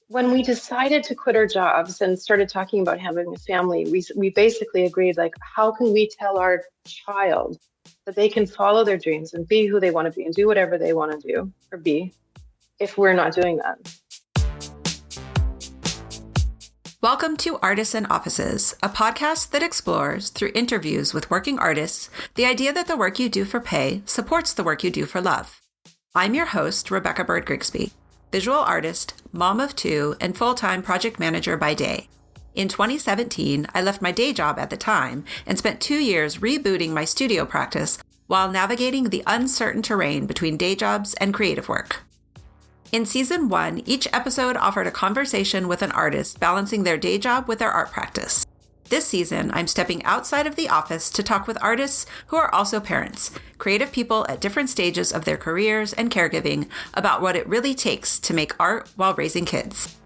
when we decided to quit our jobs and started talking about having a family, we basically agreed, like, how can we tell our child that they can follow their dreams and be who they want to be and do whatever they want to do or be if we're not doing that? Welcome to Artists and Offices, a podcast that explores, through interviews with working artists, the idea that the work you do for pay supports the work you do for love. I'm your host, Rebecca Bird-Grigsby, visual artist, mom of two, and full-time project manager by day. In 2017, I left my day job at the time and spent 2 years rebooting my studio practice while navigating the uncertain terrain between day jobs and creative work. In Season 1, each episode offered a conversation with an artist balancing their day job with their art practice. This season, I'm stepping outside of the office to talk with artists who are also parents, creative people at different stages of their careers and caregiving about what it really takes to make art while raising kids.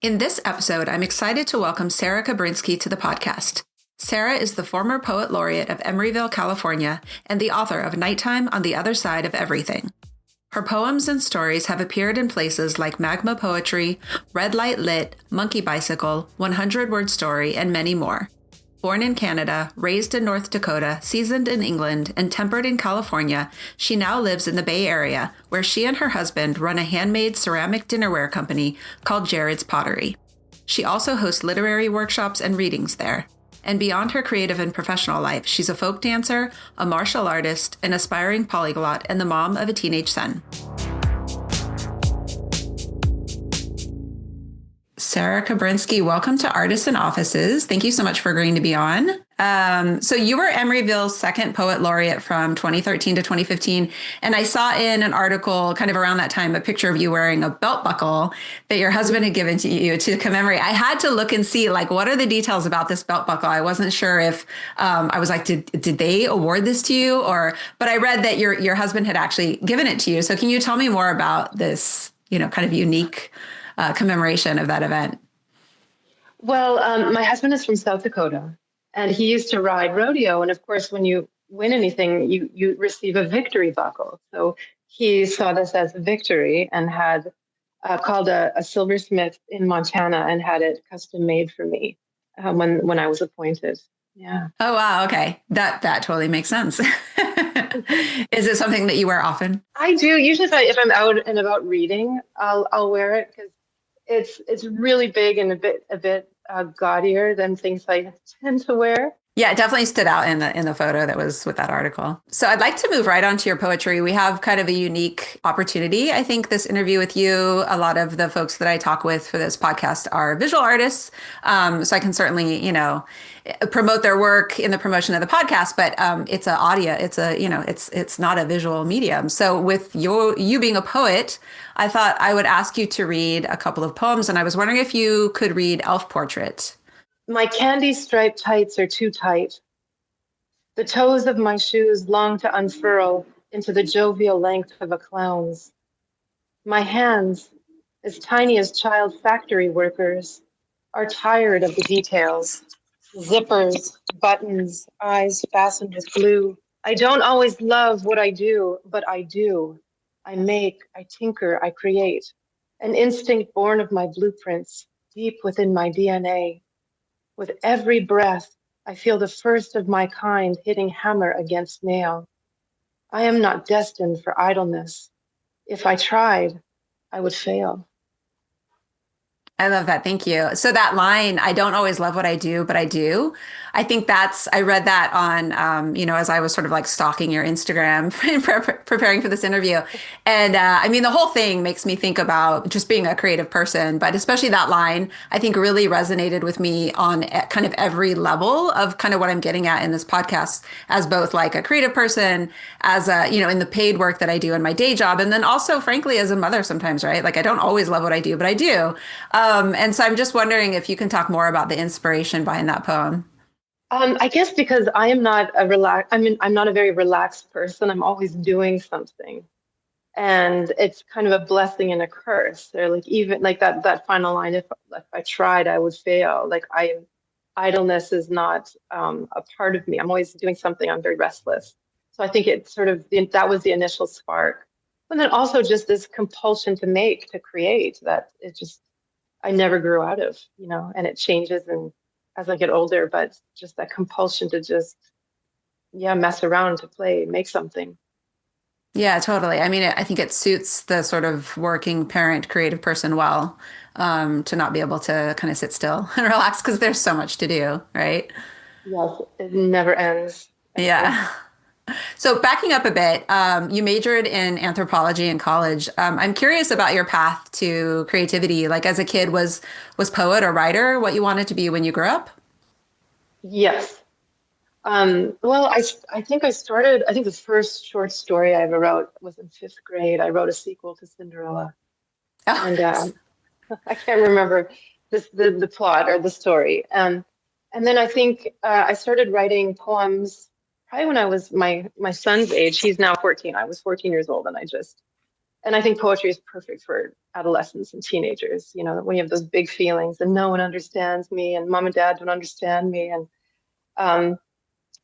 In this episode, I'm excited to welcome Sarah Kobrinsky to the podcast. Sarah is the former poet laureate of Emeryville, California, and the author of Nighttime on the Other Side of Everything. Her poems and stories have appeared in places like Magma Poetry, Red Light Lit, Monkey Bicycle, 100-Word Story, and many more. Born in Canada, raised in North Dakota, seasoned in England, and tempered in California, she now lives in the Bay Area, where she and her husband run a handmade ceramic dinnerware company called Jared's Pottery. She also hosts literary workshops and readings there. And beyond her creative and professional life, she's a folk dancer, a martial artist, an aspiring polyglot, and the mom of a teenage son. Sarah Kobrinsky, welcome to Artists and Offices. Thank you so much for agreeing to be on. So you were Emeryville's second poet laureate from 2013 to 2015. And I saw in an article kind of around that time, a picture of you wearing a belt buckle that your husband had given to you to commemorate. I had to look and see, like, what are the details about this belt buckle? I wasn't sure if, I was like, did they award this to you? But I read that your husband had actually given it to you. So can you tell me more about this, kind of unique commemoration of that event? Well, my husband is from South Dakota, and he used to ride rodeo. And of course, when you win anything, you receive a victory buckle. So he saw this as a victory and had called a silversmith in Montana and had it custom made for me when I was appointed. Yeah. Oh, wow. Okay. That totally makes sense. Is it something that you wear often? I do. Usually if I'm out and about reading, I'll wear it because it's really big and a bit gaudier than things I tend to wear. Yeah, it definitely stood out in the photo that was with that article. So I'd like to move right on to your poetry. We have kind of a unique opportunity. I think this interview with you, a lot of the folks that I talk with for this podcast are visual artists. So I can certainly, promote their work in the promotion of the podcast, but it's an audio. It's not a visual medium. So with you being a poet, I thought I would ask you to read a couple of poems, and I was wondering if you could read Elf Portrait. My candy-striped tights are too tight. The toes of my shoes long to unfurl into the jovial length of a clown's. My hands, as tiny as child factory workers, are tired of the details. Zippers, buttons, eyes fastened with glue. I don't always love what I do, but I do. I make, I tinker, I create. An instinct born of my blueprints, deep within my DNA. With every breath, I feel the first of my kind hitting hammer against nail. I am not destined for idleness. If I tried, I would fail. I love that. Thank you. So that line, I don't always love what I do, but I do. I think I read that on, as I was sort of like stalking your Instagram and preparing for this interview. And the whole thing makes me think about just being a creative person, but especially that line, I think really resonated with me on kind of every level of kind of what I'm getting at in this podcast as both like a creative person, as in the paid work that I do in my day job. And then also, frankly, as a mother sometimes, right? Like I don't always love what I do, but I do. And so I'm just wondering if you can talk more about the inspiration behind that poem. I guess because I am not I'm not a very relaxed person. I'm always doing something. And it's kind of a blessing and a curse. They're like, even like that final line, if I tried, I would fail. Like idleness is not a part of me. I'm always doing something. I'm very restless. So I think it's sort of, that was the initial spark. And then also just this compulsion to make, to create that it just, I never grew out of, and it changes and as I get older, but just that compulsion to just, yeah, mess around, to play, make something. Yeah, totally. I mean, I think it suits the sort of working parent, creative person well, to not be able to kind of sit still and relax because there's so much to do, right? Yes, it never ends, ever. Yeah. So backing up a bit, you majored in anthropology in college. I'm curious about your path to creativity. Like as a kid, was poet or writer what you wanted to be when you grew up? Yes. Well, I think I think the first short story I ever wrote was in fifth grade. I wrote a sequel to Cinderella. Oh, And nice. I can't remember the plot or the story. And then I think I started writing poems probably when I was my son's age. He's now 14. I was 14 years old, and I think poetry is perfect for adolescents and teenagers. When you have those big feelings and no one understands me, and mom and dad don't understand me, and um,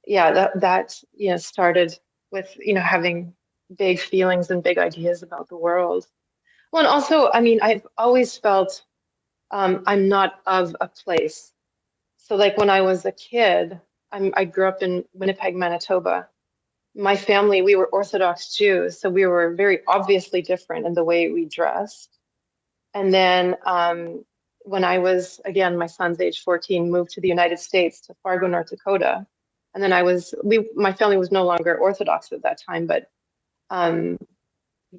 yeah, that started with having big feelings and big ideas about the world. Well, and also, I mean, I've always felt I'm not of a place. So, like when I was a kid, I grew up in Winnipeg, Manitoba. My family, we were Orthodox Jews, so we were very obviously different in the way we dressed. And then when I was, again, my son's age 14, moved to the United States to Fargo, North Dakota. And then my family was no longer Orthodox at that time, but um,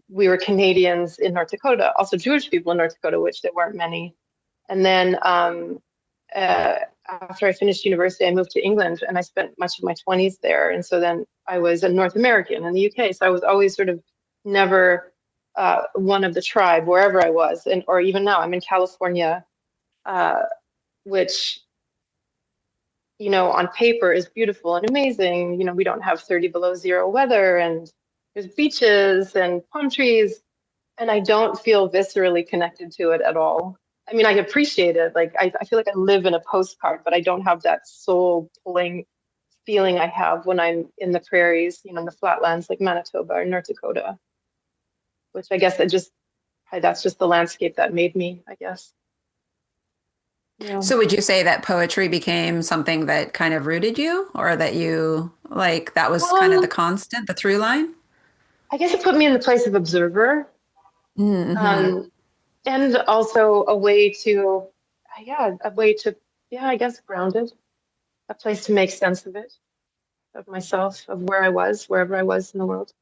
we were Canadians in North Dakota, also Jewish people in North Dakota, which there weren't many. And then uh, after I finished university, I moved to England and I spent much of my 20s there. And so then I was a North American in the UK. So I was always sort of never one of the tribe wherever I was. Or even now, I'm in California, uh, which, on paper is beautiful and amazing. We don't have 30 below zero weather and there's beaches and palm trees. And I don't feel viscerally connected to it at all. I mean, I appreciate it. Like, I feel like I live in a postcard, but I don't have that soul pulling feeling I have when I'm in the prairies, in the flatlands like Manitoba or North Dakota, which I guess that's just the landscape that made me, I guess. Yeah. So would you say that poetry became something that kind of rooted you, or that you like that was kind of the Um, constant, the through line? I guess it put me in the place of observer, Hmm. um, and also a way to, yeah, I guess grounded, a place to make sense of it, of myself, of where I was, wherever I was in the world.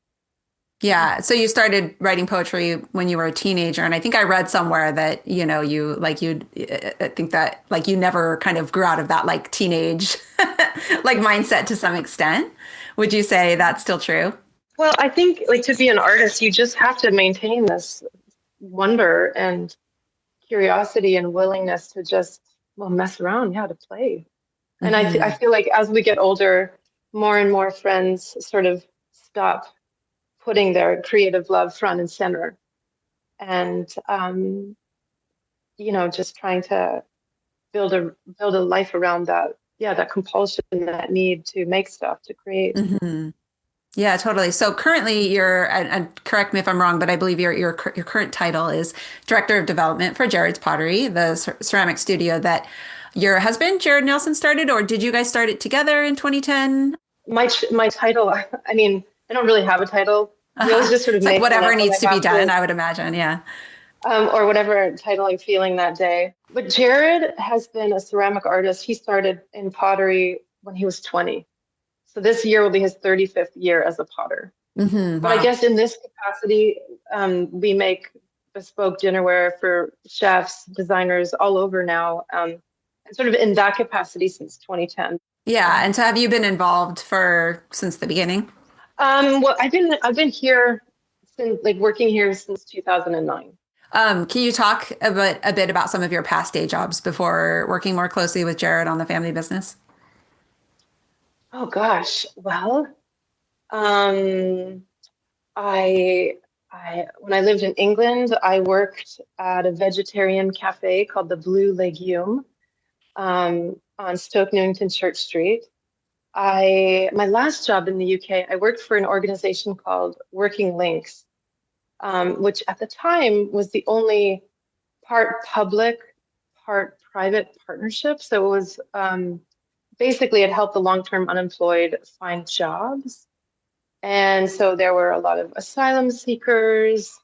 Yeah. Yeah. So you started writing poetry when you were a teenager, and I think I read somewhere that, I think that like you never kind of grew out of that like teenage like mindset to some extent. Would you say that's still true? Well, I think like to be an artist, you just have to maintain this wonder and curiosity and willingness to just, well, mess around, yeah, to play. And I Hmm. feel like as we get older, more and more friends sort of stop putting their creative love front and center, and just trying to build a life around that, yeah, that compulsion, that need to make stuff, to create. Hmm. Yeah, totally. So currently and correct me if I'm wrong, but I believe your current title is Director of Development for Jared's Pottery, the ceramic studio that your husband, Jared Nelson, started, or did you guys start it together in 2010? My title, I mean, I don't really have a title. We always just sort of It's like make one whatever up when I needs to be have done, to, I would imagine. Yeah. or whatever title I'm feeling that day. But Jared has been a ceramic artist. He started in pottery when he was 20. So this year will be his 35th year as a potter. But I Wow. guess in this capacity, we make bespoke dinnerware for chefs, designers all over now, and sort of in that capacity since 2010. Yeah. And so have you been involved for since the beginning? Well, I've been here since like working here since 2009. Can you talk a bit about some of your past day jobs before working more closely with Jared on the family business? Oh gosh, well, um, I when I lived in England, I worked at a vegetarian cafe called the Blue Legume on Stoke Newington Church Street. My last job in the UK, I worked for an organization called Working Links, which at the time was the only part public, part private partnership. So it was basically it helped the long-term unemployed find jobs. And so there were a lot of asylum seekers.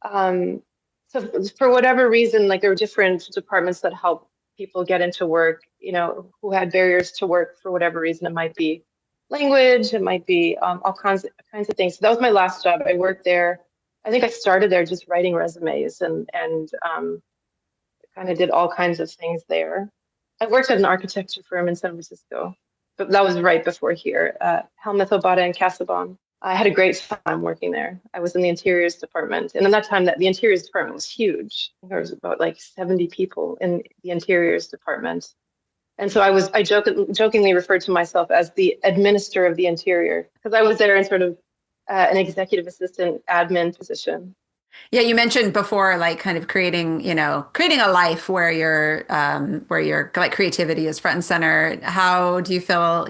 Um, so for whatever reason, like there were different departments that help people get into work, who had barriers to work for whatever reason. It might be language, it might be all kinds of things. So that was my last job. I worked there. I think I started there just writing resumes and kind of did all kinds of things there. I worked at an architecture firm in San Francisco, but that was right before here, Helmuth Obata and Casabon. I had a great time working there. I was in the interiors department. And in that time, that the interiors department was huge. There was about like 70 people in the interiors department. And so I jokingly referred to myself as the administrator of the interior because I was there in sort of an executive assistant admin position. Yeah, you mentioned before, like kind of creating a life where your like creativity is front and center. How do you feel,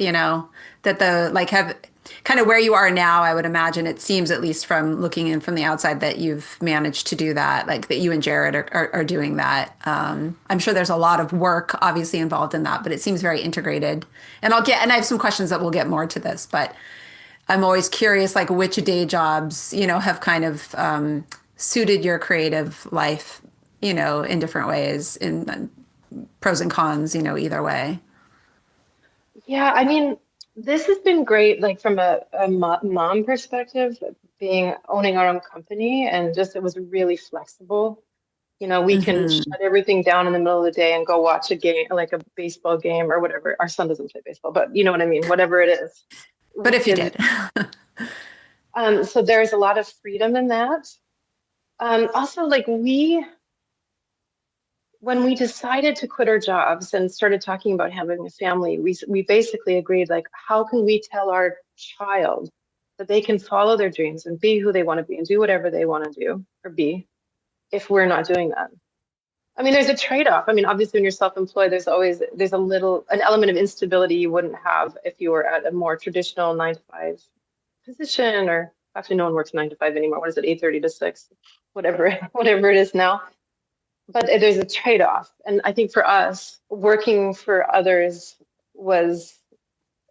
that the like have kind of where you are now? I would imagine it seems, at least from looking in from the outside, that you've managed to do that, like that you and Jared are doing that. I'm sure there's a lot of work obviously involved in that, but it seems very integrated. And I have some questions that we'll get more to this, but I'm always curious, like which day jobs, have kind of suited your creative life, in different ways, in pros and cons, either way. Yeah, I mean, this has been great, like from a mom perspective, owning our own company, and just it was really flexible. We can Hmm. shut everything down in the middle of the day and go watch a game, like a baseball game or whatever. Our son doesn't play baseball, but you know what I mean, whatever it is. But We if you can, did, so there's a lot of freedom in that. Also, like when we decided to quit our jobs and started talking about having a family, we basically agreed, like, how can we tell our child that they can follow their dreams and be who they want to be and do whatever they want to do or be if we're not doing that? I mean, there's a trade-off. I mean, obviously, when you're self-employed, there's an element of instability you wouldn't have if you were at a more traditional 9 to 5 position, or actually, no one works 9 to 5 anymore. What is it, 8:30 to 6, whatever, whatever it is now. But there's a trade-off, and I think for us, working for others was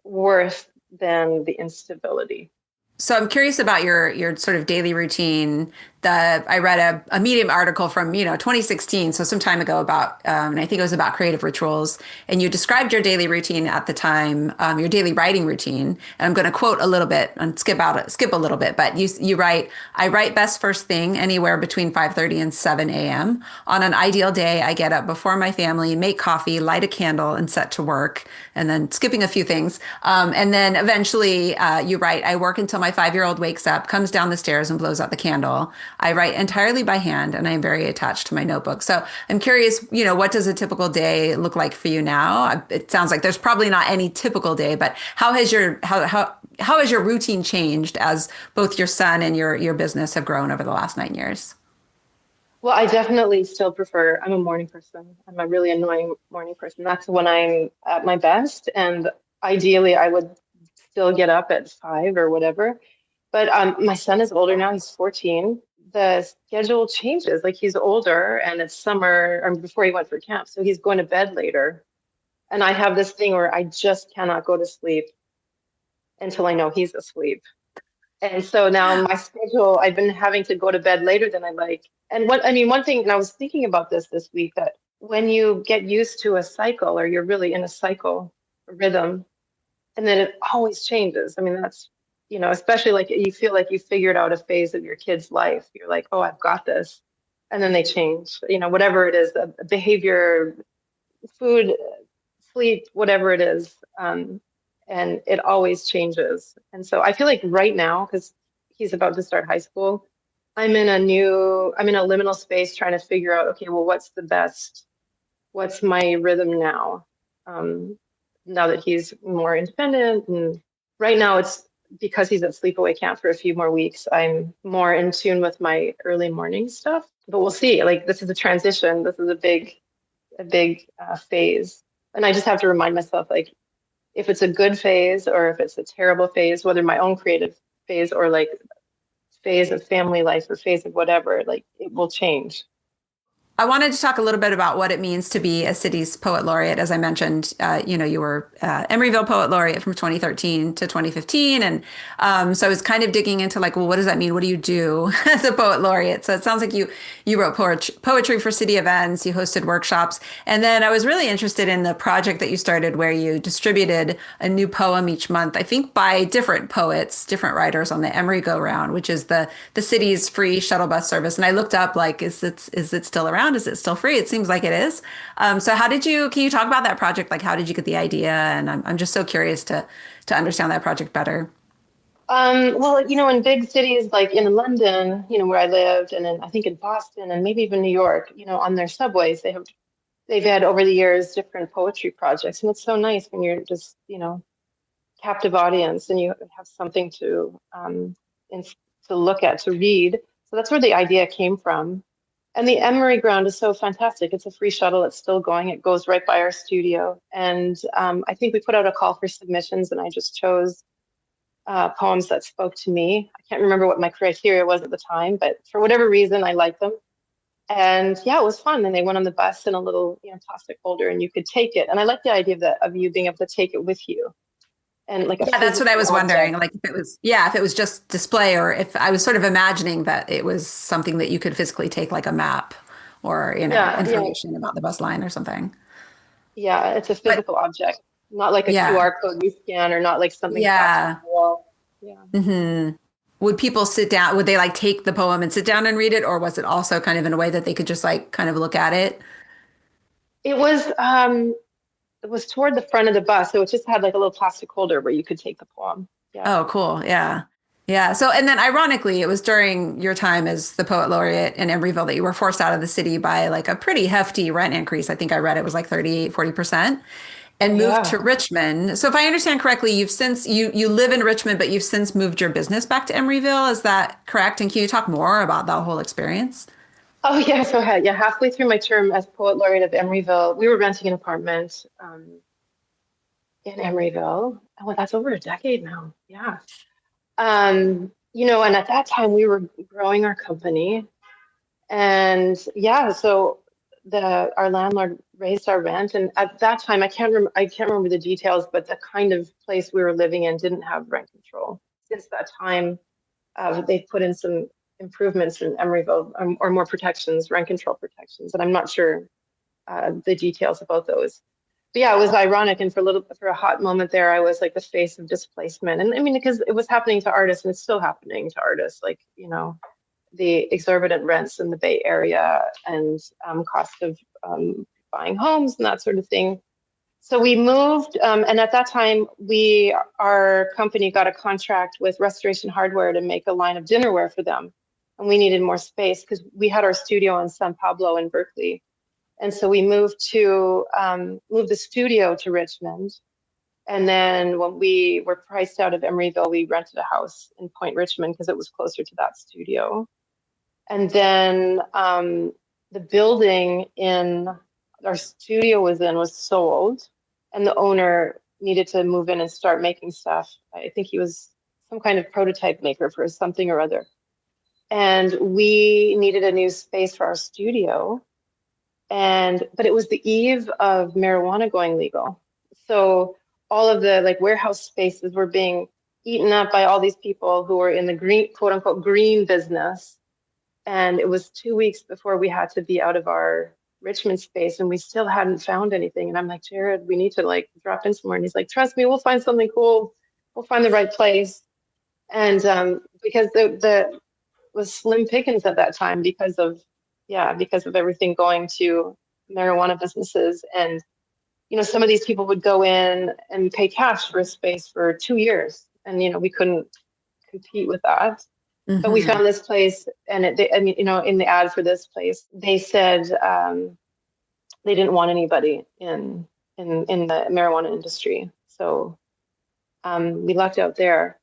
worse than the instability. so I'm curious about your sort of daily routine. I read a Medium article from 2016, so some time ago, about and I think it was about creative rituals, and you described your daily routine at the time, your daily writing routine. And I'm going to quote a little bit and skip a little bit, but you write, "I write best first thing, anywhere between 5:30 and 7 a.m. On an ideal day, I get up before my family, make coffee, light a candle, and set to work." And then skipping a few things, and then eventually you write, "I work until my 5-year-old wakes up, comes down the stairs, and blows out the candle. I write entirely by hand, and I am very attached to my notebook." So I'm curious, what does a typical day look like for you now? It sounds like there's probably not any typical day, but how has your routine changed as both your son and your business have grown over the last 9 years? Well, I definitely still prefer, I'm a morning person. I'm a really annoying morning person. That's when I'm at my best. And ideally, I would still get up at 5 or whatever. But my son is older now, he's 14. The schedule changes. Like he's older and it's summer, or before he went for camp. So he's going to bed later. And I have this thing where I just cannot go to sleep until I know he's asleep. And so now my schedule, I've been having to go to bed later than I like. And one thing, and I was thinking about this week, that when you get used to a cycle or you're really in a cycle, a rhythm, and then it always changes. I mean, that's, especially like you feel like you figured out a phase of your kid's life. You're like, oh, I've got this. And then they change, whatever it is, a behavior, food, sleep, whatever it is. And it always changes. And so I feel like right now, because he's about to start high school, I'm in a liminal space trying to figure out, okay, well, what's my rhythm now? Now that he's more independent. And right now it's because he's at sleepaway camp for a few more weeks, I'm more in tune with my early morning stuff. But we'll see. Like this is a transition. This is a big phase. And I just have to remind myself, like, if it's a good phase or if it's a terrible phase, whether my own creative phase or like phase of family life or phase of whatever, like it will change. I wanted to talk a little bit about what it means to be a city's poet laureate. As I mentioned, you were Emeryville Poet Laureate from 2013 to 2015, and so I was kind of digging into like, well, what does that mean? What do you do as a poet laureate? So it sounds like you wrote poetry for city events, you hosted workshops, and then I was really interested in the project that you started where you distributed a new poem each month. I think by different poets, different writers on the Emery Go Round, which is the city's free shuttle bus service. And I looked up like, is it still around? Is it still free? It seems like it is. So can you talk about that project? Like, how did you get the idea? And I'm just so curious to understand that project better. Well, in big cities like in London, where I lived, and I think in Boston and maybe even New York, on their subways, they've had over the years different poetry projects, and it's so nice when you're just, captive audience and you have something in, to look at, to read. So that's where the idea came from. And the Emery Ground is so fantastic. It's a free shuttle. It's still going. It goes right by our studio. And I think we put out a call for submissions, and I just chose poems that spoke to me. I can't remember what my criteria was at the time, but for whatever reason, I liked them. And yeah, it was fun. And they went on the bus in a little, plastic holder, and you could take it. And I like the idea of you being able to take it with you, and like a Yeah, that's what I physical was wondering. object. Like if it was just display, or if I was sort of imagining that it was something that you could physically take, like a map or, Yeah, yeah, information about the bus line or something. yeah. It's a But physical object, not like a yeah, QR code you scan, or not like something plastered on yeah. the wall. Yeah. hmm Would people sit down? Would they like take the poem and sit down and read it, or was it also kind of in a way that they could just like kind of look at it? It was it was toward the front of the bus, so it just had like a little plastic holder where you could take the poem. Yeah. Oh, cool. Yeah. Yeah. So, and then ironically, it was during your time as the poet laureate in Embryville that you were forced out of the city by like a pretty hefty rent increase. I think I read it was like 38, 40%, and moved Yeah. to Richmond. So if I understand correctly, you live in Richmond, but you've since moved your business back to Emeryville. Is that correct? And can you talk more about that whole experience? Oh yeah, so yeah, halfway through my term as poet laureate of Emeryville, we were renting an apartment in Emeryville. Oh, well, that's over a decade now. Yeah. And at that time we were growing our company, and yeah, so our landlord raised our rent, and at that time I can't remember the details, but the kind of place we were living in didn't have rent control. Since that time, they've put in some improvements in Emeryville, or more protections, rent control protections, and I'm not sure the details about those. But yeah, it was ironic, and for a hot moment there, I was like the face of displacement, and I mean, because it was happening to artists, and it's still happening to artists, like the exorbitant rents in the Bay Area, and cost of buying homes and that sort of thing. So we moved, and at that time, our company got a contract with Restoration Hardware to make a line of dinnerware for them, and we needed more space because we had our studio in San Pablo in Berkeley, and so we moved to move the studio to Richmond. And then when we were priced out of Emeryville, we rented a house in Point Richmond because it was closer to that studio. And then the building in our studio was sold, and the owner needed to move in and start making stuff. I think he was some kind of prototype maker for something or other. And we needed a new space for our studio. But it was the eve of marijuana going legal. So all of the like warehouse spaces were being eaten up by all these people who were in the green, quote unquote, green business. And it was 2 weeks before we had to be out of our Richmond space, and we still hadn't found anything. And I'm like, Jared, we need to like drop in somewhere. And he's like, trust me, we'll find something cool. We'll find the right place. And because the was slim pickings at that time because of everything going to marijuana businesses. And some of these people would go in and pay cash for a space for 2 years, and we couldn't compete with that. But we hmm found this place, and in the ad for this place, they said they didn't want anybody in the marijuana industry. So we lucked out there,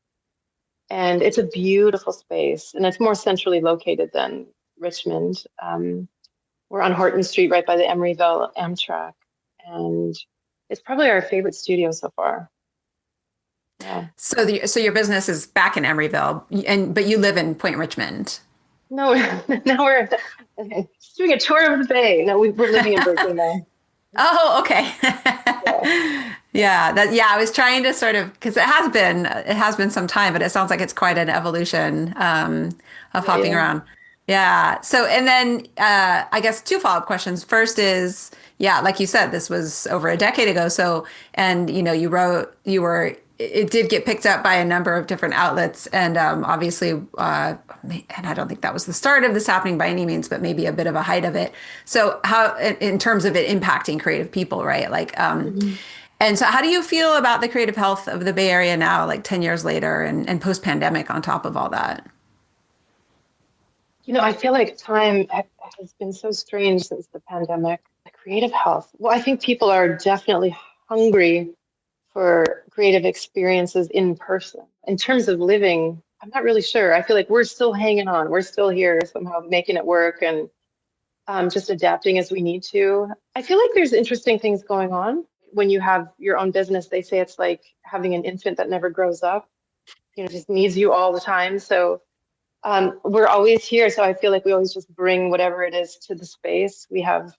and it's a beautiful space, and it's more centrally located than Richmond. We're on Horton Street, right by the Emeryville Amtrak, and it's probably our favorite studio so far. Yeah. So your business is back in Emeryville, but you live in Point Richmond. No, now we're just doing a tour of the Bay. No, we're living in Berkeley now. Oh, okay. Yeah. Yeah, I was trying to sort of because it has been some time, but it sounds like it's quite an evolution of Yeah, hopping yeah. around. Yeah. So and then I guess two follow-up questions. First is, yeah, like you said, this was over a decade ago. So and it did get picked up by a number of different outlets, and obviously, and I don't think that was the start of this happening by any means, but maybe a bit of a height of it. So how, in terms of it impacting creative people, right? Like, Mhm. and so how do you feel about the creative health of the Bay Area now, like 10 years later and post-pandemic on top of all that? I feel like has been so strange since the pandemic. The creative health. Well, I think people are definitely hungry for creative experiences in person. In terms of living, I'm not really sure. I feel like we're still hanging on. We're still here somehow making it work and just adapting as we need to. I feel like there's interesting things going on. When you have your own business, they say it's like having an infant that never grows up, just needs you all the time. So we're always here. So I feel like we always just bring whatever it is to the space. We have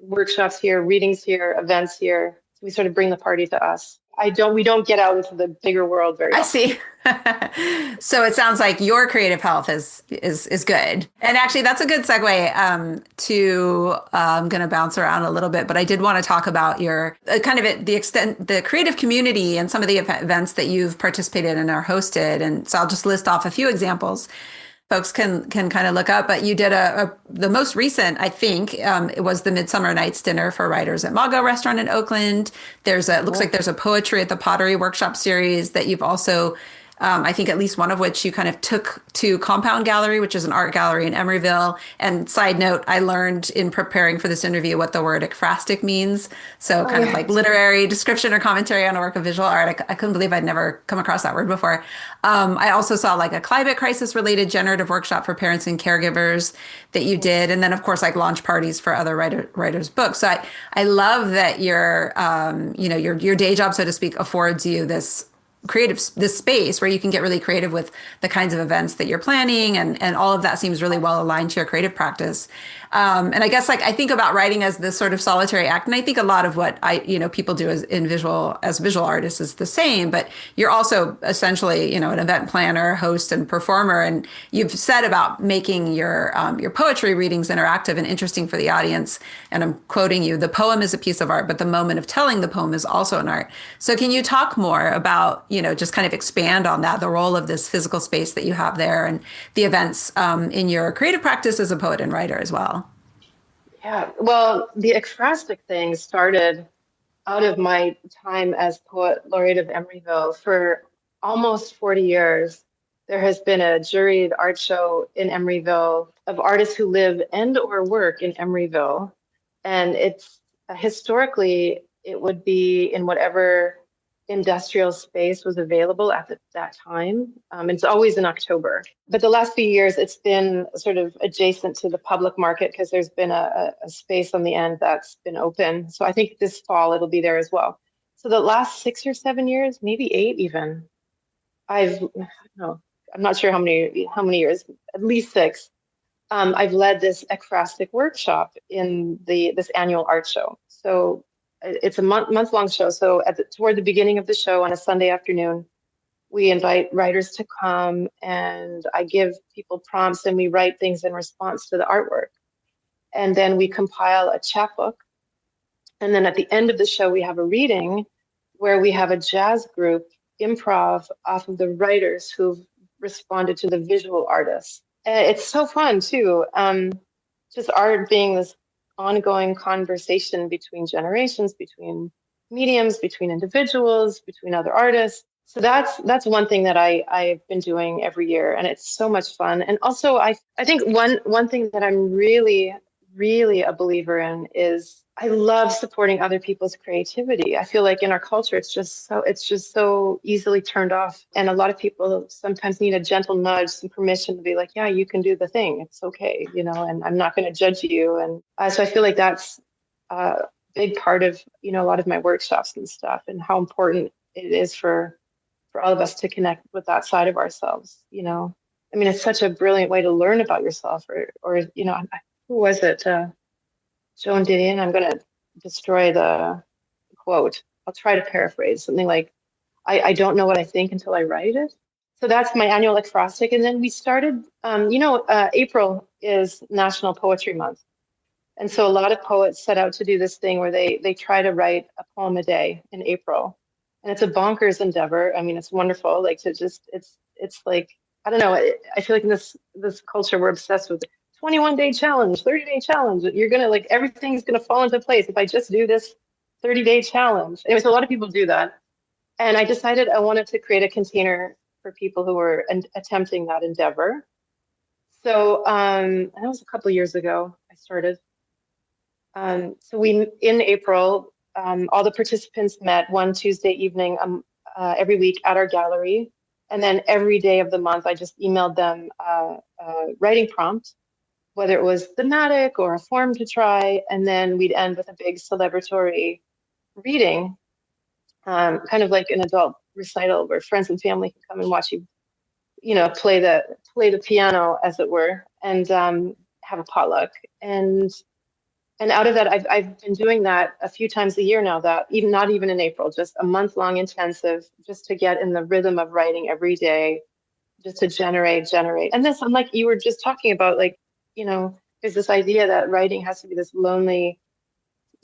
workshops here, readings here, events here. We sort of bring the party to us. We don't get out into the bigger world very I often. see. So it sounds like your creative health is good. And actually, that's a good segue to I'm going to bounce around a little bit, but I did want to talk about your kind of the extent, the creative community and some of the events that you've participated in or hosted. And so I'll just list off a few examples folks can kind of look up. But you did the most recent, I think, it was the Midsummer Night's Dinner for Writers at Mago Restaurant in Oakland. It looks like Cool. there's a poetry at the Pottery Workshop series that you've also. I think at least one of which you kind of took to Compound Gallery, which is an art gallery in Emeryville. And side note, I learned in preparing for this interview what the word ekphrastic means. So Oh kind of yeah. like literary description or commentary on a work of visual art. I couldn't believe I'd never come across that word before. I also saw like a climate crisis related generative workshop for parents and caregivers that you did. And then of course, like launch parties for other writers' books. So I love that your day job, so to speak, affords you this space where you can get really creative with the kinds of events that you're planning, and all of that seems really well aligned to your creative practice. And I guess like I think about writing as this sort of solitary act, and I think a lot of what people do as visual artists is the same. But you're also essentially an event planner, host, and performer. And you've said about making your poetry readings interactive and interesting for the audience. And I'm quoting you: "The poem is a piece of art, but the moment of telling the poem is also an art." So can you talk more about just kind of expand on that, the role of this physical space that you have there and the events in your creative practice as a poet and writer as well? Yeah. Well, the ekphrastic thing started out of my time as poet laureate of Emeryville. For almost 40 years, there has been a juried art show in Emeryville of artists who live and or work in Emeryville. And it's historically, it would be in whatever industrial space was available at that time. It's always in October. But the last few years, it's been sort of adjacent to the public market because there's been a space on the end that's been open. So I think this fall it'll be there as well. So the last 6 or 7 years, maybe eight even, I don't know, I'm not sure how many years, at least six. I've led this ekphrastic workshop in this annual art show. So it's a month long show. So toward the beginning of the show on a Sunday afternoon, we invite writers to come and I give people prompts and we write things in response to the artwork. And then we compile a chapbook. And then at the end of the show, we have a reading where we have a jazz group improv off of the writers who've responded to the visual artists. And it's so fun too. Just art being this ongoing conversation between generations, between mediums, between individuals, between other artists. So that's one thing that I've been doing every year, and it's so much fun. And also, I think one thing that I'm really really a believer in is I love supporting other people's creativity. I feel like in our culture, it's just so easily turned off. And a lot of people sometimes need a gentle nudge, some permission to be like, yeah, you can do the thing. It's okay, and I'm not going to judge you. And so I feel like that's a big part of, a lot of my workshops and stuff and how important it is for for all of us to connect with that side of ourselves, you know. I mean, it's such a brilliant way to learn about yourself, or you know, who was it? Joan Didion. I'm going to destroy the quote. I'll try to paraphrase something like, I don't know what I think until I write it. So that's my annual acrostic. And then we started, April is National Poetry Month. And so a lot of poets set out to do this thing where they try to write a poem a day in April. And it's a bonkers endeavor. I mean, it's wonderful. Like to just, it's like, I don't know. I feel like in this culture, we're obsessed with 21-day challenge, 30-day challenge. You're going to like, everything's going to fall into place if I just do this 30-day challenge. Anyway, so a lot of people do that. And I decided I wanted to create a container for people who were attempting that endeavor. So that was a couple of years ago I started. So in April, all the participants met one Tuesday evening every week at our gallery. And then every day of the month, I just emailed them a writing prompt, whether it was thematic or a form to try. And then we'd end with a big celebratory reading, kind of like an adult recital where friends and family can come and watch you, you know, play the piano, as it were, and have a potluck. And out of that, I've been doing that a few times a year now, that even not even in April, just a month-long intensive, just to get in the rhythm of writing every day, just to generate. And this, unlike you were just talking about, like, you know, there's this idea that writing has to be this lonely,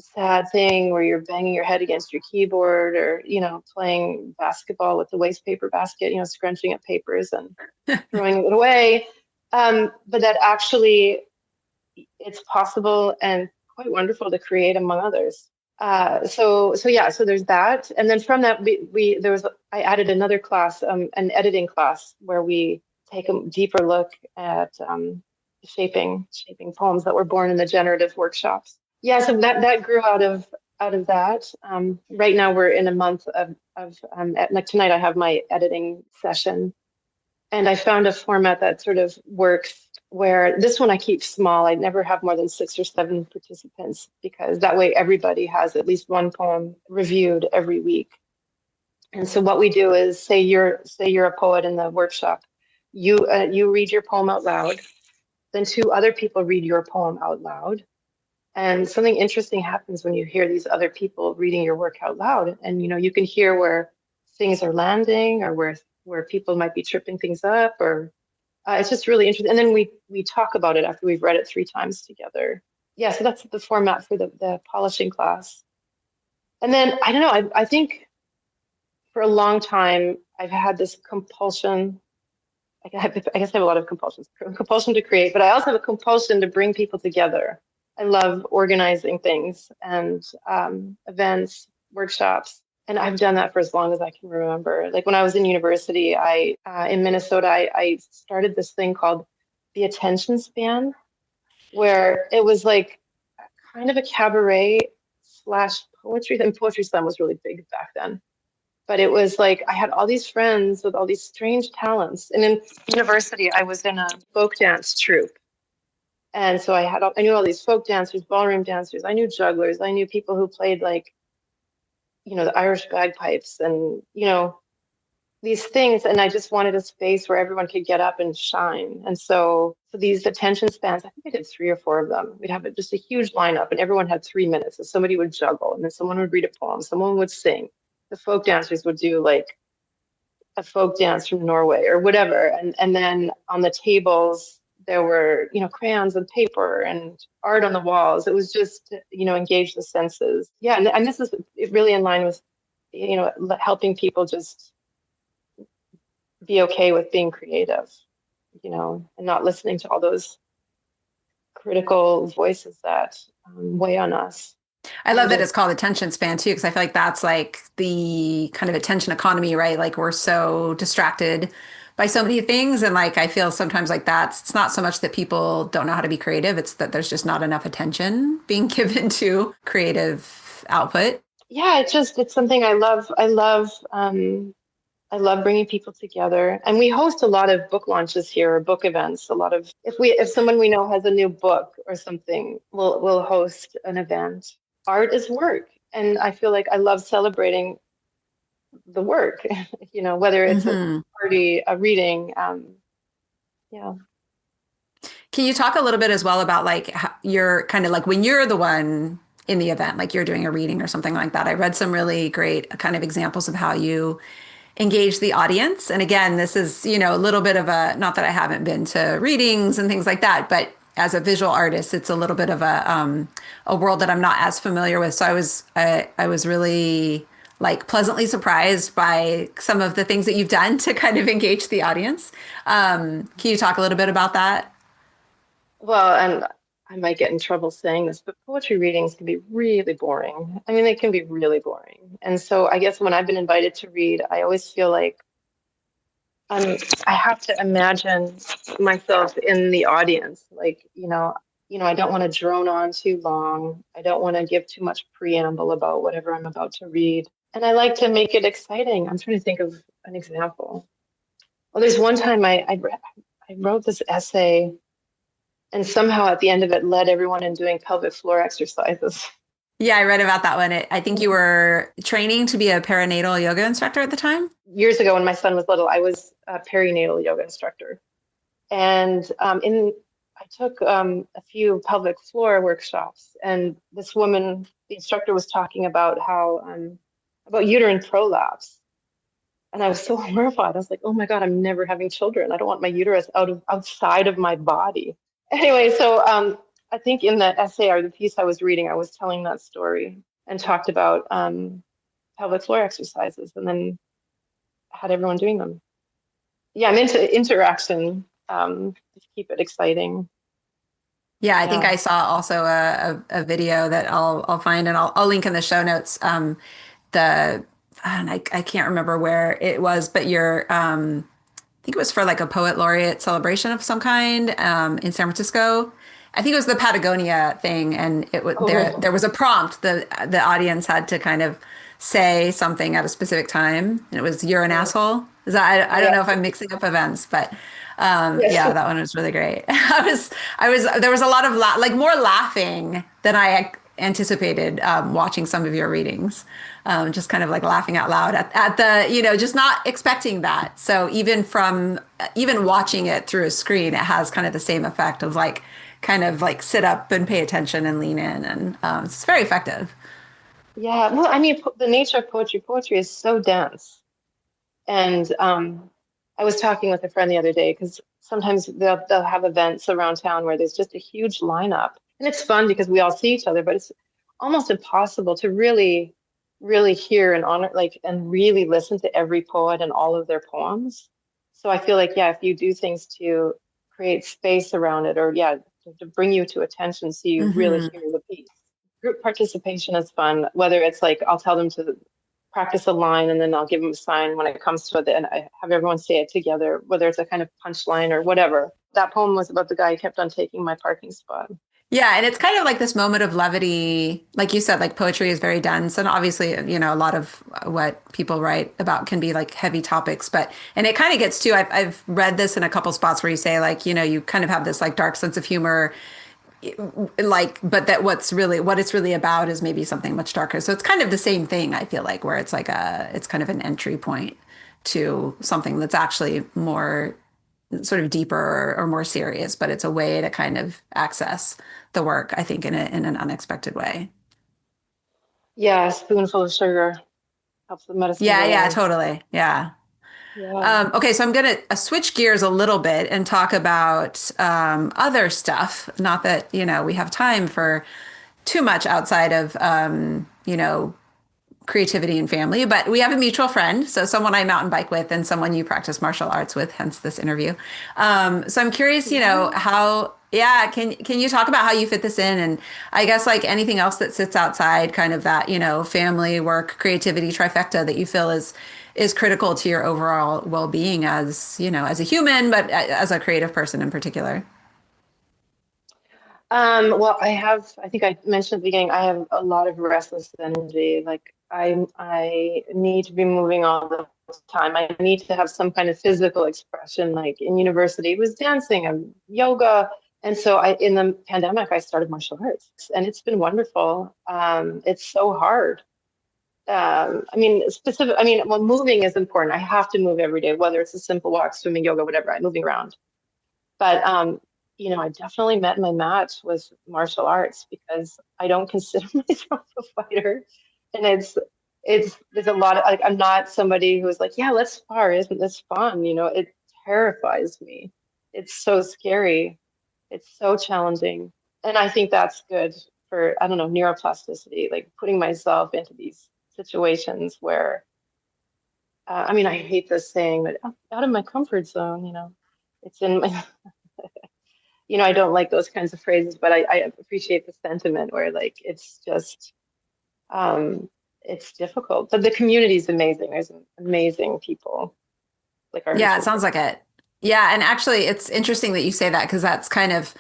sad thing where you're banging your head against your keyboard, or, you know, playing basketball with the waste paper basket, you know, scrunching up papers and throwing it away. But that actually it's possible and quite wonderful to create among others. So there's that. And then from that, I added another class, an editing class, where we take a deeper look at shaping poems that were born in the generative workshops. Yeah, so that grew out of that. Right now we're in a month of like tonight I have my editing session, and I found a format that sort of works, where this one I keep small. I never have more than 6 or 7 participants, because that way everybody has at least one poem reviewed every week. And so what we do is, say you're a poet in the workshop, you read your poem out loud, then 2 other people read your poem out loud. And something interesting happens when you hear these other people reading your work out loud. And, you know, you can hear where things are landing, or where people might be tripping things up, or it's just really interesting. And then we talk about it after we've read it 3 times together. Yeah, so that's the format for the polishing class. And then, I don't know, I think for a long time, I've had this compulsion. I guess I have a lot of compulsions. Compulsion to create, but I also have a compulsion to bring people together. I love organizing things and events, workshops, and I've done that for as long as I can remember. Like when I was in university, in Minnesota, I started this thing called the attention span, where it was like kind of a cabaret slash poetry. And poetry slam was really big back then. But it was like I had all these friends with all these strange talents. And in university, I was in a folk dance troupe. And so I knew all these folk dancers, ballroom dancers. I knew jugglers. I knew people who played, like, you know, the Irish bagpipes and, you know, these things. And I just wanted a space where everyone could get up and shine. And so these attention spans, I think I did 3 or 4 of them. We'd have just a huge lineup, and everyone had 3 minutes. And somebody would juggle, and then someone would read a poem, someone would sing. The folk dancers would do like a folk dance from Norway or whatever. And then on the tables, there were, you know, crayons and paper and art on the walls. It was just, you know, engage the senses. Yeah, and this is really in line with, you know, helping people just be okay with being creative, you know, and not listening to all those critical voices that weigh on us. I love that it's called attention span too, because I feel like that's like the kind of attention economy, right? Like we're so distracted by so many things. And like I feel sometimes like it's not so much that people don't know how to be creative, it's that there's just not enough attention being given to creative output. Yeah, it's something I love. I love bringing people together, and we host a lot of book launches here, or book events. A lot of, if someone we know has a new book or something, we'll host an event. Art is work, and I feel like I love celebrating the work, whether it's a Hmm. party, a reading. Yeah. Can you talk a little bit as well about like how you're kind of like when you're the one in the event, like you're doing a reading or something like that? I read some really great kind of examples of how you engage the audience. And again, this is, a little bit of a, not that I haven't been to readings and things like that, but as a visual artist, it's a little bit of a world that I'm not as familiar with. So I was really like pleasantly surprised by some of the things that you've done to kind of engage the audience. Can you talk a little bit about that? Well, and I might get in trouble saying this, but poetry readings can be really boring. I mean, they can be really boring. And so I guess when I've been invited to read, I always feel like um, I have to imagine myself in the audience. Like, I don't want to drone on too long. I don't want to give too much preamble about whatever I'm about to read. And I like to make it exciting. I'm trying to think of an example. Well, there's one time I wrote this essay and somehow at the end of it led everyone in doing pelvic floor exercises. Yeah, I read about that one. I think you were training to be a perinatal yoga instructor at the time. Years ago when my son was little, I was a perinatal yoga instructor. And I took a few pelvic floor workshops, and this woman, the instructor, was talking about how about uterine prolapse, and I was so horrified. I was like, "Oh my God, I'm never having children. I don't want my uterus outside of my body." Anyway, so I think in the essay or the piece I was reading, I was telling that story and talked about pelvic floor exercises, and then had everyone doing them. Yeah, I'm into interaction to keep it exciting. Yeah, I think Yeah. I saw also a video that I'll find and I'll link in the show notes. The and I can't remember where it was, but I think it was for like a poet laureate celebration of some kind in San Francisco. I think it was the Patagonia thing, and there Oh, was a prompt. The audience had to kind of say something at a specific time, and it was "You're an oh, asshole." Is that I don't know if yeah. I'm mixing up events, but Yes. yeah, that one was really great. I was there was a lot of like more laughing than I anticipated watching some of your readings. Just kind of like laughing out loud at the, just not expecting that. So even watching it through a screen, it has kind of the same effect of like kind of like sit up and pay attention and lean in, and it's very effective. Yeah. Well, I mean, the nature of poetry is so dense. And I was talking with a friend the other day because sometimes they'll have events around town where there's just a huge lineup, and it's fun because we all see each other, but it's almost impossible to really hear and honor and really listen to every poet and all of their poems. So I feel like yeah, if you do things to create space around it, or yeah, to bring you to attention so you really Hmm. hear the piece. Group participation is fun, whether it's like I'll tell them to practice a line and then I'll give them a sign when it comes to it and I have everyone say it together, whether it's a kind of punchline or whatever. That poem was about the guy who kept on taking my parking spot. Yeah, and it's kind of like this moment of levity. Like you said, like poetry is very dense, and obviously, a lot of what people write about can be like heavy topics. But and it kind of gets to. I've read this in a couple spots where you say like, you kind of have this like dark sense of humor, like, but that what it's really about is maybe something much darker. So it's kind of the same thing. I feel like where it's like it's kind of an entry point to something that's actually more sort of deeper or more serious, but it's a way to kind of access the work, I think, in an unexpected way. Yeah, a spoonful of sugar helps the medicine Yeah, go yeah, down. totally. Yeah. Yeah. Okay, so I'm going to switch gears a little bit and talk about other stuff. Not that, we have time for too much outside of, creativity and family, but we have a mutual friend. So someone I mountain bike with and someone you practice martial arts with, hence this interview. So I'm curious, Yeah. how, yeah, can you talk about how you fit this in? And I guess like anything else that sits outside kind of that, family, work, creativity trifecta that you feel is critical to your overall well-being as, as a human, but as a creative person in particular. Well, I think I mentioned at the beginning, I have a lot of restless energy. Like I need to be moving all the time. I need to have some kind of physical expression. Like in university, it was dancing and yoga. And so in the pandemic, I started martial arts and it's been wonderful. It's so hard. I mean, specific, I mean, well, moving is important. I have to move every day, whether it's a simple walk, swimming, yoga, whatever, I'm moving around. But, I definitely met my match with martial arts because I don't consider myself a fighter. And there's a lot of, like, I'm not somebody who's like, yeah, let's spar. Isn't this fun? It terrifies me. It's so scary. It's so challenging. And I think that's good for, I don't know, neuroplasticity, like putting myself into these situations where, I mean, I hate this saying, but out of my comfort zone, it's in my, I don't like those kinds of phrases, but I appreciate the sentiment where like it's just it's difficult. But the community is amazing. There's amazing people, like our Yeah, it mutual sounds friends. like it. Yeah, and actually it's interesting that you say that because that's kind of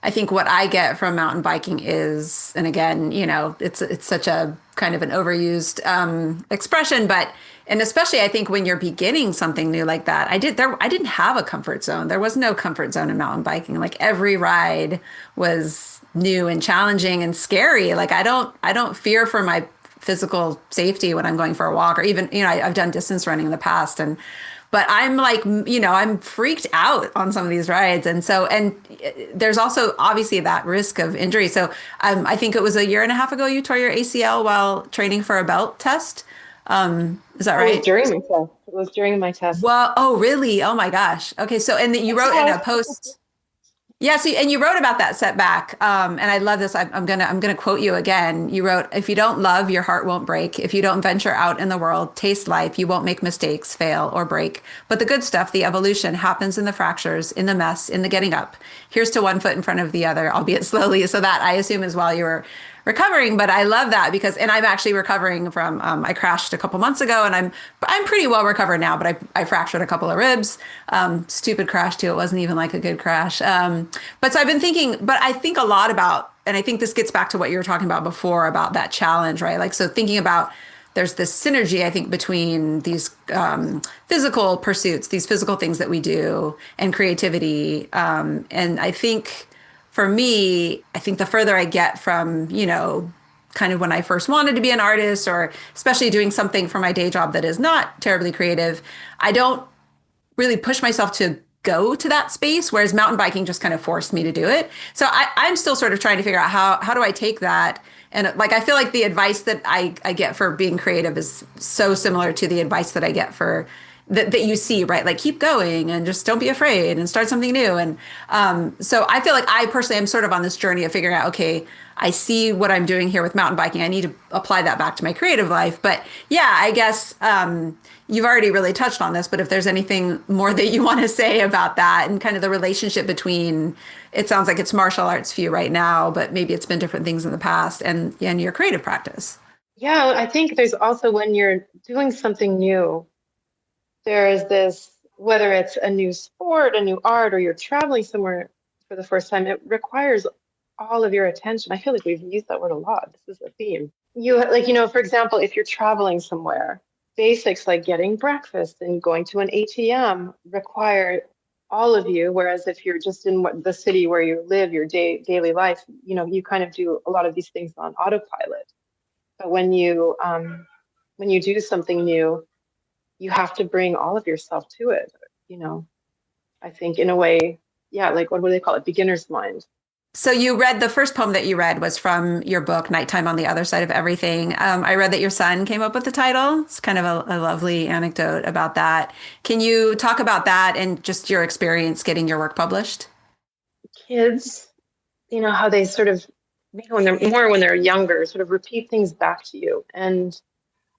I think what I get from mountain biking is, and again, it's such a kind of an overused expression, but and especially I think when you're beginning something new like that, I didn't have a comfort zone. There was no comfort zone in mountain biking. Like every ride was new and challenging and scary. Like I don't fear for my physical safety when I'm going for a walk or even, I've done distance running in the past but I'm like, I'm freaked out on some of these rides. And so, and there's also obviously that risk of injury. So I think it was a year and a half ago you tore your ACL while training for a belt test. Is that It was right? during my test. It was during my test. Well, oh, really? Oh my gosh. Okay. So, and then you Yes, it wrote in was. a post. Yeah, so and you wrote about that setback, and I love this. I'm gonna quote you again. You wrote, "If you don't love, your heart won't break. If you don't venture out in the world, taste life, you won't make mistakes, fail, or break. But the good stuff, the evolution, happens in the fractures, in the mess, in the getting up. Here's to one foot in front of the other, albeit slowly." So that I assume is while you were recovering. But I love that because, and I'm actually recovering from. I crashed a couple months ago, and I'm pretty well recovered now. But I fractured a couple of ribs. Stupid crash too. It wasn't even like a good crash. But so I've been thinking, but I think a lot about, and I think this gets back to what you were talking about before about that challenge, right? Like, so thinking about there's this synergy, I think, between these physical pursuits, these physical things that we do, and creativity. And I think for me, I think the further I get from, kind of when I first wanted to be an artist, or especially doing something for my day job that is not terribly creative, I don't really push myself to go to that space, whereas mountain biking just kind of forced me to do it. So I'm still sort of trying to figure out how do I take that. And like I feel like the advice that I get for being creative is so similar to the advice that I get for that you see, right? Like keep going and just don't be afraid and start something new. And so I feel like I personally am sort of on this journey of figuring out, okay, I see what I'm doing here with mountain biking. I need to apply that back to my creative life. But yeah, I guess you've already really touched on this, but if there's anything more that you want to say about that and kind of the relationship between, it sounds like it's martial arts for you right now, but maybe it's been different things in the past and your creative practice. Yeah, I think there's also when you're doing something new, there is this, whether it's a new sport, a new art, or you're traveling somewhere for the first time, it requires all of your attention. I feel like we've used that word a lot. This is a theme. For example, if you're traveling somewhere, basics like getting breakfast and going to an ATM require all of you. Whereas if you're just in the city where you live, your daily life, you kind of do a lot of these things on autopilot. But when you do something new, you have to bring all of yourself to it. You know, I think in a way, yeah, like what do they call it? Beginner's mind. So you read the first poem that you read was from your book, Nighttime on the Other Side of Everything. I read that your son came up with the title. It's kind of a lovely anecdote about that. Can you talk about that and just your experience getting your work published? Kids, how they sort of, maybe when they're younger, sort of repeat things back to you. And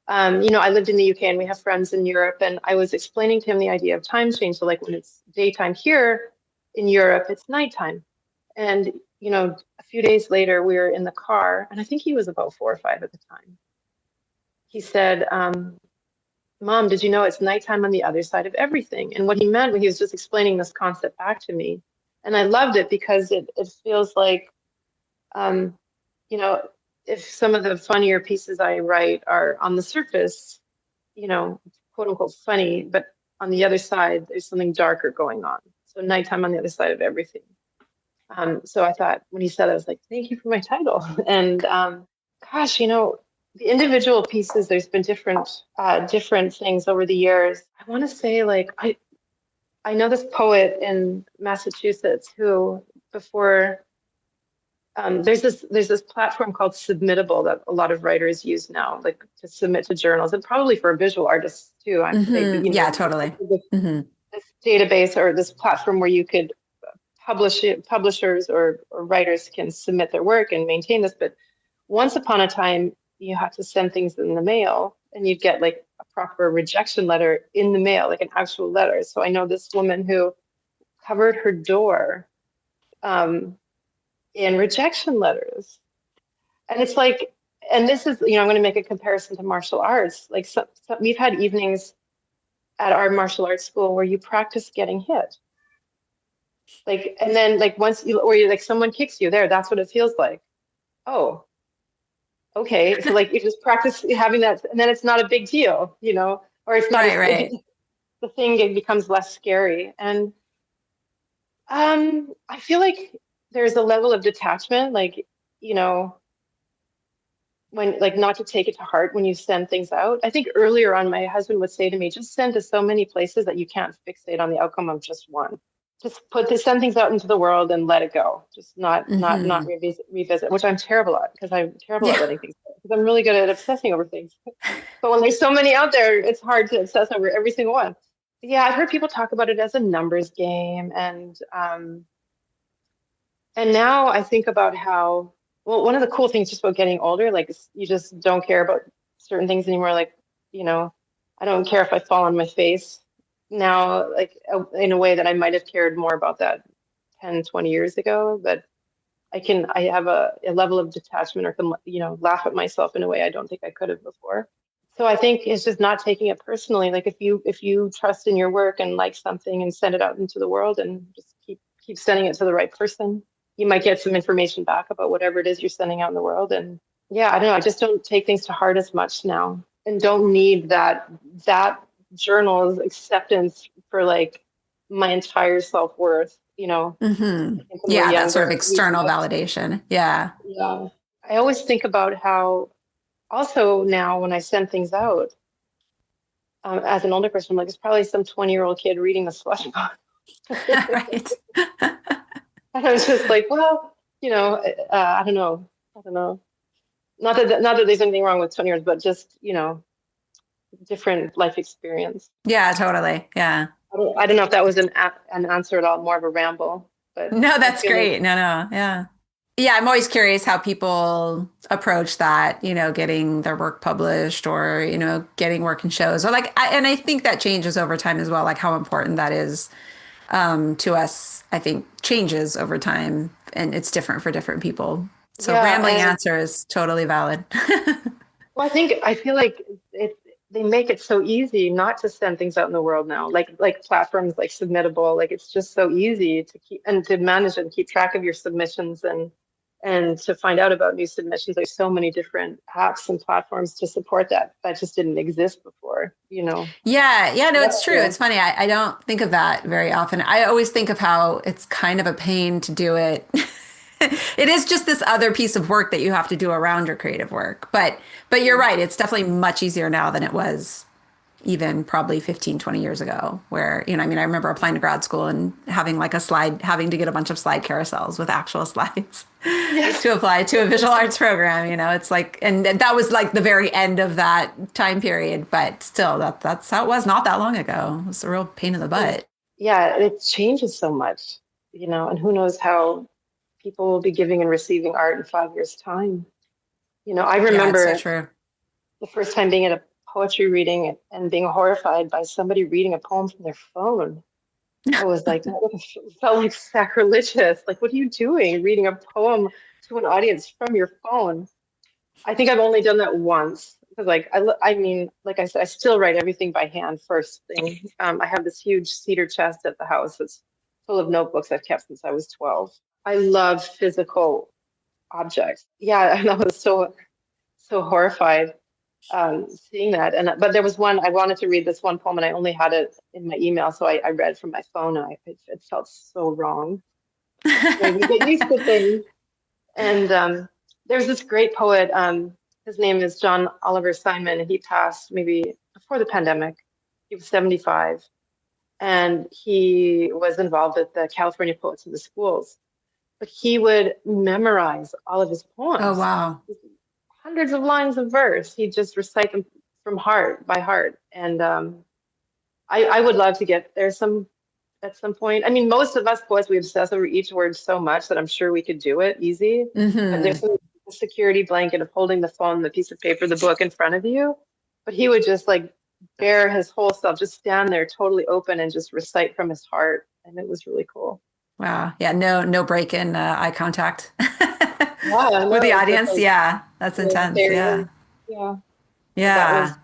I lived in the UK and we have friends in Europe, and I was explaining to him the idea of time change. So like when it's daytime here in Europe, it's nighttime. And a few days later, we were in the car, and I think he was about 4 or 5 at the time. He said, Mom, did you know it's nighttime on the other side of everything? And what he meant when he was just explaining this concept back to me, and I loved it because it feels like, um, you know, if some of the funnier pieces I write are on the surface, quote unquote funny, but on the other side, there's something darker going on. So nighttime on the other side of everything. So I thought when he said, I was like, thank you for my title. And gosh, the individual pieces, there's been different things over the years. I want to say, like, I know this poet in Massachusetts who, before, there's this platform called Submittable that a lot of writers use now, like to submit to journals, and probably for visual artists too. But Yeah, totally. Hmm. this database or this platform where you could publishers or writers can submit their work and maintain this. But once upon a time, you had to send things in the mail, and you'd get like a proper rejection letter in the mail, like an actual letter. So I know this woman who covered her door in rejection letters. And it's like, and this is, I'm going to make a comparison to martial arts. Like, we've had evenings at our martial arts school where you practice getting hit. Like, and then like or you like someone kicks you there, that's what it feels like. Oh, okay. So like you just practice having that, and then it's not a big deal, or it's not Right, right. the thing, it becomes less scary. And I feel like there's a level of detachment, like, when like not to take it to heart when you send things out. I think earlier on, my husband would say to me, just send to so many places that you can't fixate on the outcome of just one. Just send things out into the world and let it go. Just not Hmm. revisit, which I'm terrible at, because I'm terrible at Yeah. letting things go. Because I'm really good at obsessing over things. But when there's so many out there, it's hard to obsess over every single one. Yeah, I've heard people talk about it as a numbers game, and now I think about how, well, one of the cool things just about getting older, like you just don't care about certain things anymore. Like, you know, I don't care if I fall on my face now, like in a way that I might have cared more about that 10, 20 years ago. But I have a level of detachment, or can, laugh at myself in a way I don't think I could have before. So I think it's just not taking it personally. Like if you trust in your work and like something and send it out into the world and just keep sending it to the right person, you might get some information back about whatever it is you're sending out in the world. And yeah, I don't know. I just don't take things to heart as much now, and don't need that journal's acceptance for like my entire self-worth. Hmm. I think when we're Yeah, that sort of younger, we external have, validation. Yeah. yeah. I always think about how also now when I send things out, as an older person, I'm like, it's probably some 20-year-old kid reading the slush box. Right. And I was just like, well, I don't know. I don't know. Not that there's anything wrong with 20 years, but just, different life experience. Yeah, totally. Yeah. I don't know if that was an answer at all, more of a ramble, but No, I that's feel like, great. No, no. Yeah. Yeah, I'm always curious how people approach that, getting their work published or, getting work in shows or and I think that changes over time as well, like how important that is to us, I think changes over time and it's different for different people. So yeah. rambling And answer is totally valid. well, I feel like they make it so easy not to send things out in the world now. Like platforms like Submittable, like it's just so easy to keep and to manage and keep track of your submissions, and to find out about new submissions. There's so many different apps and platforms to support that just didn't exist before. Yeah, yeah, no, Yeah, it's true. yeah. It's funny. I don't think of that very often. I always think of how it's kind of a pain to do it. It is just this other piece of work that you have to do around your creative work. But you're right. It's definitely much easier now than it was even probably 15, 20 years ago, where, I mean, I remember applying to grad school and having like having to get a bunch of slide carousels with actual slides Yes. to apply to a visual arts program. It's like, and that was like the very end of that time period, but still that's how it was not that long ago. It was a real pain in the butt. Yeah, it changes so much, and who knows how people will be giving and receiving art in 5 years' time. I Yeah, it's so remember true. the first time being at a poetry reading and being horrified by somebody reading a poem from their phone. I was like, it felt like sacrilegious. Like, what are you doing? Reading a poem to an audience from your phone? I think I've only done that once because, like, I mean, like I said, I still write everything by hand first thing. I have this huge cedar chest at the house that's full of notebooks I've kept since I was 12. I love physical objects. Yeah, and I was so horrified seeing that. But there was one I wanted to read this one poem, and I only had it in my email, so I read from my phone. And it felt so wrong. You get used to things. And there's this great poet. His name is John Oliver Simon, and he passed maybe before the pandemic. He was 75, and he was involved with the California Poets in the Schools. But he would memorize all of his Oh, poems, wow. hundreds of lines of verse. He'd just recite them from heart by heart. And I would love to get there at some point. I mean, most of us poets, we obsess over each word so much that I'm sure we could do it easy. But there's some security blanket of holding the phone, the piece of paper, the book in front of you. But he would just like bare his whole self, just stand there totally open and just recite from his heart. And it was really cool. Wow. Yeah. No break in eye contact Yeah, with no, the it's just audience. like Yeah. That's intense. Yeah. staring. Yeah. So that was, Yeah.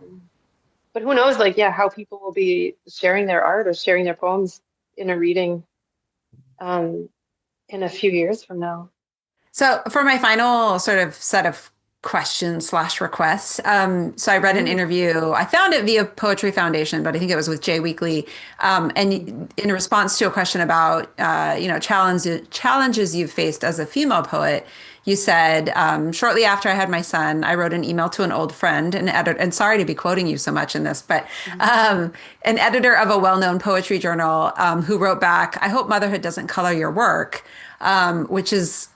but who knows, like, yeah, how people will be sharing their art or sharing their poems in a reading um, in a few years from now. So for my final sort of set of questions slash requests, so I read an Mm. interview. I found it via Poetry Foundation, but I think it was with Jay Weekly. And in response to a question about challenges you've faced as a female poet, you said shortly after I had my son, I wrote an email to an old friend, an editor, and sorry to be quoting you so much in this, but an editor of a well-known poetry journal who wrote back, "I hope motherhood doesn't color your work." Which is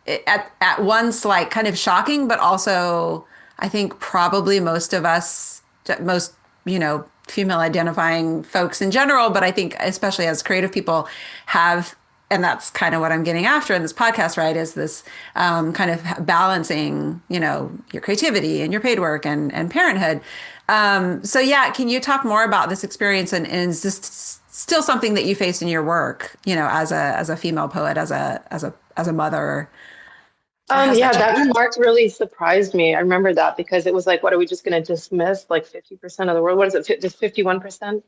at once like kind of shocking, but also I think probably most female identifying folks in general, but I think especially as creative people have, and that's kind of what I'm getting after in this podcast, right? Is this kind of balancing, your creativity and your paid work and parenthood. So yeah, can you talk more about this experience and is this still something that you face in your work, as a female poet, as a mother, or has that Yeah, that changed? remark really surprised me. I remember that because it was like, what are we just going to dismiss like 50% of the world? What is it? Just 51%?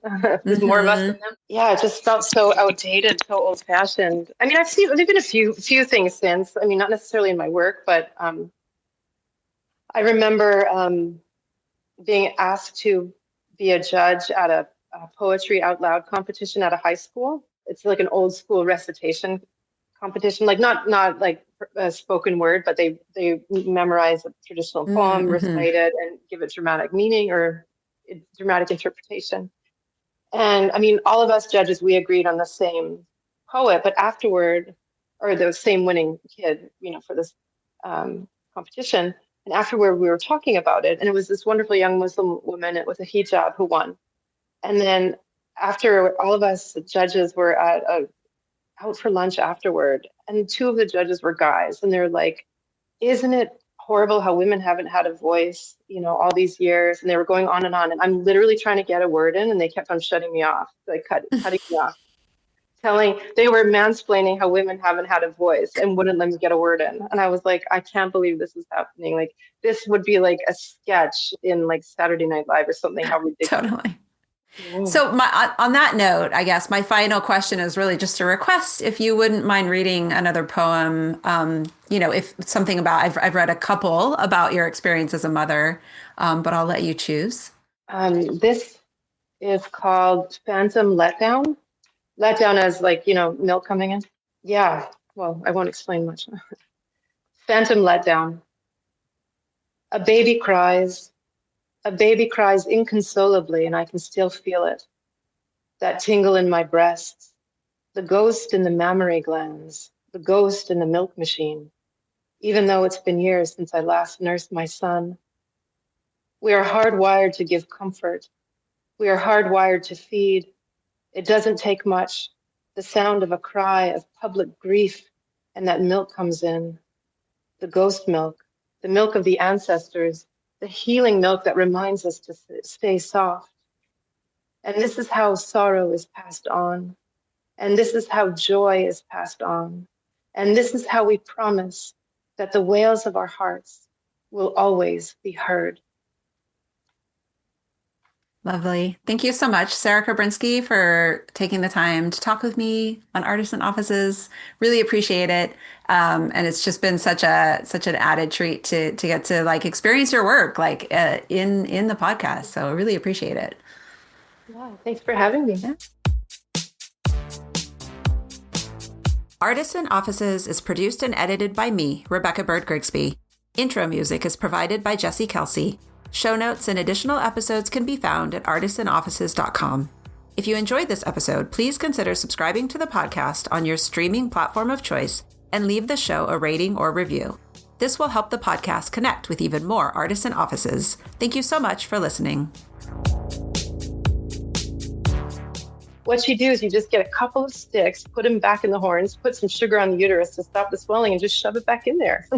There's more of us than Mm-hmm. them. Yeah, it just felt so outdated, so old-fashioned. I mean, there've been a few things since. I mean, not necessarily in my work, but I remember being asked to be a judge at a poetry out loud competition at a high school. It's like an old school recitation competition, like not like a spoken word, but they memorize a traditional poem, Mm-hmm. recite it, and give it dramatic meaning or dramatic interpretation. And I mean, all of us judges, we agreed on the same poet, but afterward, or the same winning kid, for this competition. And afterward, we were talking about it, and it was this wonderful young Muslim woman with a hijab who won. And then after all of us judges were out for lunch afterward, and two of the judges were guys, and they're like, "Isn't it horrible how women haven't had a voice, all these years?" And they were going on, and I'm literally trying to get a word in, and they kept on shutting me off, like cutting me off, they were mansplaining how women haven't had a voice and wouldn't let me get a word in. And I was like, I can't believe this is happening. Like this would be like a sketch in like Saturday Night Live or something. How ridiculous. Totally. Yeah. So on that note, I guess my final question is really just a request. If you wouldn't mind reading another poem, if something about, I've read a couple about your experience as a mother, but I'll let you choose. This is called Phantom Letdown. Letdown as like, milk coming in. Yeah. Well, I won't explain much. Phantom Letdown. A baby cries. A baby cries inconsolably, and I can still feel it. That tingle in my breasts, the ghost in the mammary glands, the ghost in the milk machine, even though it's been years since I last nursed my son. We are hardwired to give comfort. We are hardwired to feed. It doesn't take much. The sound of a cry of public grief, and that milk comes in. The ghost milk, the milk of the ancestors, the healing milk that reminds us to stay soft. And this is how sorrow is passed on. And this is how joy is passed on. And this is how we promise that the wails of our hearts will always be heard. Lovely. Thank you so much, Sarah Kobrinsky, for taking the time to talk with me on Artisan Offices. Really appreciate it. And it's just been such an added treat to get to like experience your work like in the podcast. So I really appreciate it. Yeah, thanks for having me. Yeah. Artisan Offices is produced and edited by me, Rebecca Bird Grigsby. Intro music is provided by Jesse Kelsey. Show notes and additional episodes can be found at artisanoffices.com. If you enjoyed this episode, please consider subscribing to the podcast on your streaming platform of choice and leave the show a rating or review. This will help the podcast connect with even more artisan offices. Thank you so much for listening. What you do is you just get a couple of sticks, put them back in the horns, put some sugar on the uterus to stop the swelling, and just shove it back in there.